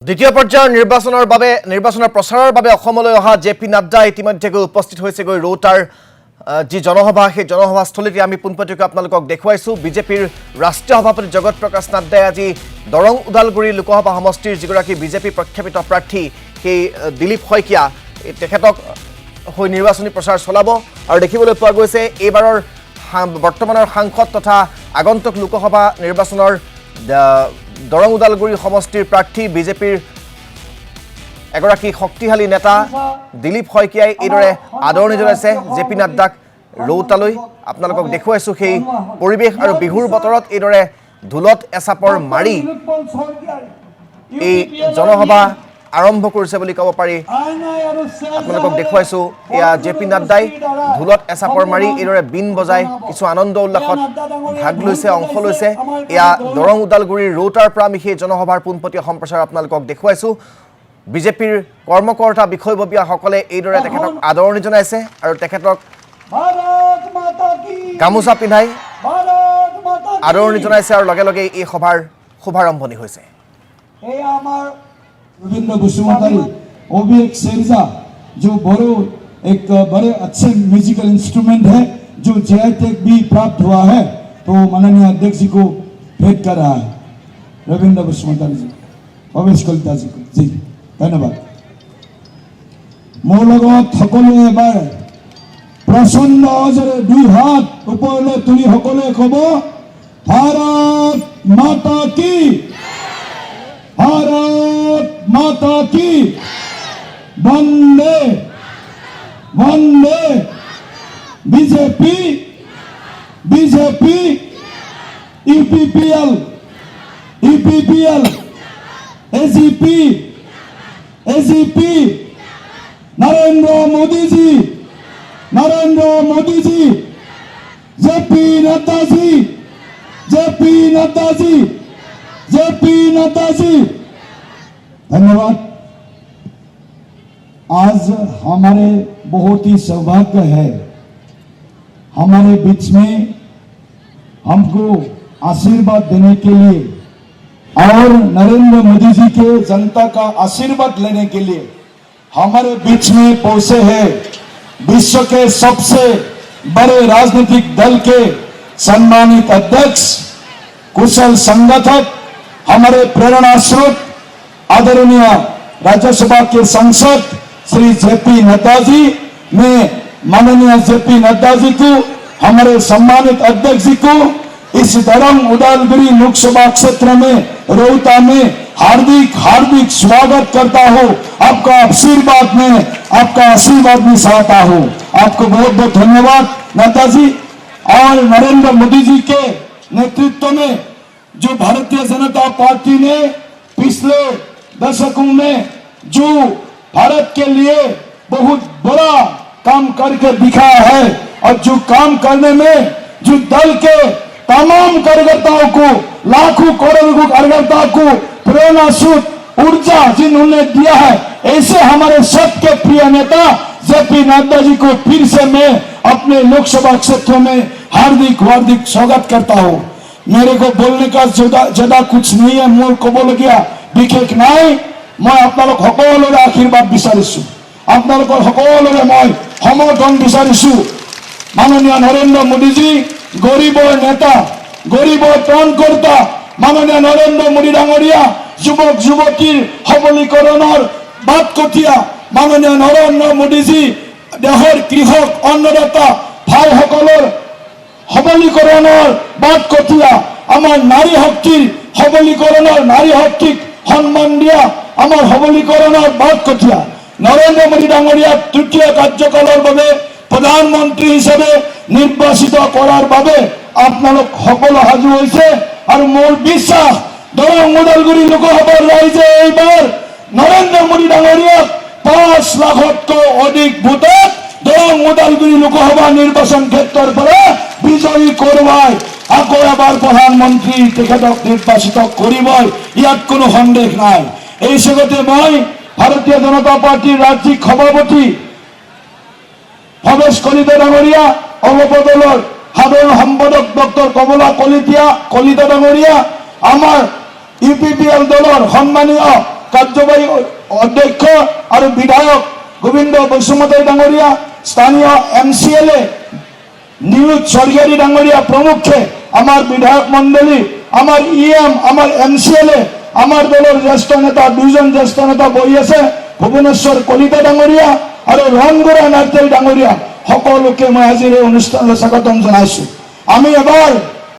দ্বিতীয় পৰ্যায়ৰ নিৰ্বাচনৰ প্ৰচাৰৰ বাবে অসমলৈ অহা জেপি নাড্ডা ইতিমধ্যে উপস্থিত হৈছে ৰৌতাৰ যি জনসভা সেই জনসভাস্থলীতে আমি পোনপটীয়াকৈ আপোনালোকক দেখুৱাইছো বিজেপিৰ ৰাষ্ট্ৰীয় সভাপতি জগত প্ৰকাশ নাড্ডাই আজি দৰং উদালগুৰি লোকসভা সমষ্টিৰ যিগৰাকী বিজেপি প্ৰক্ষেপিত প্ৰাৰ্থী সেই দিলীপ শইকীয়া তেখেতক হৈ নিৰ্বাচনী প্ৰচাৰ চলাব আৰু দেখিবলৈ পোৱা গৈছে এইবাৰৰ বৰ্তমানৰ সাংসদ তথা আগন্তুক লোকসভা নিৰ্বাচনৰ দৰং উদালগুৰি সমষ্টিৰ প্ৰাৰ্থী বিজেপিৰ এগৰাকী শক্তিশালী নেতা দিলীপ শইকীয়াই এইদৰে আদৰণি জনাইছে জেপি নাড্ডাক ৰৌতালৈ আপোনালোকক দেখুৱাইছো সেই পৰিৱেশ আৰু বিহুৰ বতৰত এইদৰে ঢোলত এচাপৰ মাৰি এই জনসভা আৰম্ভ কৰিছে বুলি ক'ব পাৰি আপোনালোকক দেখুৱাইছো এয়া জেপি নাড্ডাই ঢোলত এচাপৰ মাৰি এইদৰে বিন বজাই কিছু আনন্দ উল্লাসত ভাগ লৈছে অংশ লৈছে এয়া দৰং উদালগুৰিৰ ৰৌতাৰ পৰা আমি সেই জনসভাৰ পোনপটীয়া সম্প্ৰচাৰ আপোনালোকক দেখুৱাইছো বিজেপিৰ কৰ্মকৰ্তা বিষয়ববীয়াসকলে এইদৰে তেখেতক আদৰণি জনাইছে আৰু তেখেতক গামোচা পিন্ধাই আদৰণি জনাইছে আৰু লগে লগে এই সভাৰ শুভাৰম্ভণি হৈছে रविंद्र बसुमतारी वो भी एक सेरजा जो एक बड़े अच्छे म्यूजिकल इंस्ट्रूमेंट है जो जेआई टैग भी प्राप्त हुआ है तो माननीय अध्यक्ष जी को भेंट कर रहा है रविंद्र बसुमतारी जी भवेश कलिता जी को जी धन्यवाद मोर लगत सकलोए एबार प्रचंड आवाजेरे दुई हाथ ऊपरले तुली सकलोए कब भारत माता की भारत माता की वंदे वंदे BJP BJP UPPL UPPL AGP AGP Narendra Modi ji JP Nadda ji JP Nadda ji JP Nadda ji धन्यवाद। आज हमारे बहुत ही सौभाग्य है हमारे बीच में हमको आशीर्वाद देने के लिए और नरेंद्र मोदी जी के जनता का आशीर्वाद लेने के लिए हमारे बीच में पहुंचे हैं विश्व के सबसे बड़े राजनीतिक दल के सम्मानित अध्यक्ष कुशल संगठक हमारे प्रेरणा स्रोत आदरणीय राज्यसभा के सांसद श्री जेपी नड्डा जी ने माननीय जेपी नड्डा जी को हमारे सम्मानित अध्यक्ष जी को इस दरंग उदालगुरी लोकसभा क्षेत्र में रौता में हार्दिक हार्दिक स्वागत करता हूँ आपका आशीर्वाद भी चाहता हूँ आपको बहुत बहुत धन्यवाद नड्डा जी और नरेंद्र मोदी जी के नेतृत्व में जो भारतीय जनता पार्टी ने पिछले दशकों में जो भारत के लिए बहुत बड़ा काम करके दिखाया है और जो काम करने में जो दल के तमाम कार्यकर्ताओं को लाखों करोड़ों कार्यकर्ताओं को प्रेरणा सूत ऊर्जा जिन्होंने दिया है ऐसे हमारे सबके प्रिय नेता जेपी नड्डा जी को फिर से मैं अपने लोकसभा क्षेत्र में हार्दिक हार्दिक स्वागत करता हूँ। मेरे को बोलने का ज्यादा कुछ नहीं है मोर कबलगिया विशेष নাই मैं আপোনালোক সকলোৰে আশীৰ্বাদ বিচাৰিছো আপোনালোকৰ সকলোৰে মই সমৰ্থন বিচাৰিছো মাননীয় নৰেন্দ্ৰ মোদী जी গৰীবৰ নেতা গৰীবৰ ত্ৰাণকৰ্তা মাননীয় নৰেন্দ্ৰ মোদী ডাঙৰীয়া যুৱক যুৱতীৰ সবলীকৰণৰ বাট কঠিয়া মাননীয় নৰেন্দ্ৰ মোদী जी দেশৰ কৃষক অন্নদাতা ভাইসকলৰ সবলীকৰণৰ বাট কঠিয়া আমাৰ নাৰী শক্তিৰ সবলীকৰণৰ নাৰী শক্তিক সন্মান দিয়া আমাৰ সবলীকৰণৰ বাট কঠিয়া নৰেন্দ্ৰ মোদী ডাঙৰীয়া তৃতীয় কাৰ্যকালৰ বাবে প্ৰধানমন্ত্ৰী হিচাপে নিৰ্বাচিত কৰাৰ বাবে আপোনালোক সকলো সাজু হৈছে আৰু মোৰ বিশ্বাস দৰং উদালগুৰি লোকসভাৰ ৰাইজে এইবাৰ নৰেন্দ্ৰ মোদী ডাঙৰীয়াক 5 লাখতকৈ অধিক ভোটত দৰং উদালগুৰি লোকসভা নিৰ্বাচন ক্ষেত্ৰৰ পৰা বিজয়ী কৰোৱাই আকৌ এবাৰ প্ৰধানমন্ত্ৰী তেখেতক নিৰ্বাচিত কৰিবই ইয়াত কোনো সন্দেহ নাই। এই সময়তে মই ভাৰতীয় জনতা পাৰ্টিৰ ৰাজ্যিক সভাপতি ভৱেশ কলিতা ডাঙৰীয়া অংগ দলৰ সাধাৰণ সম্পাদক ডক্টৰ কলিতা ডাঙৰীয়া আমাৰ ইউপিপিএল দলৰ সম্মানীয় কাৰ্যবাহী অধ্যক্ষ আৰু বিধায়ক গোবিন্দ বসুমতাৰী ডাঙৰীয়া, স্থানীয় MCLA নিউজ স্বৰ্গীয়াৰী ডাঙৰীয়া প্ৰমুখ্যে আমাৰ বিধায়ক মণ্ডলী, আমাৰ EM, আমাৰ MCLA, আমাৰ দলৰ জ্যেষ্ঠ নেতা, দুজন জ্যেষ্ঠ নেতা বহি আছে, ভুৱনেশ্বৰ কলিতা ডাঙৰীয়া আৰু ৰংগুৰা নাৰ্জাৰী ডাঙৰীয়া, সকলোকে মই আজিৰ এই অনুষ্ঠানলৈ স্বাগতম জনাইছো। আমি এবাৰ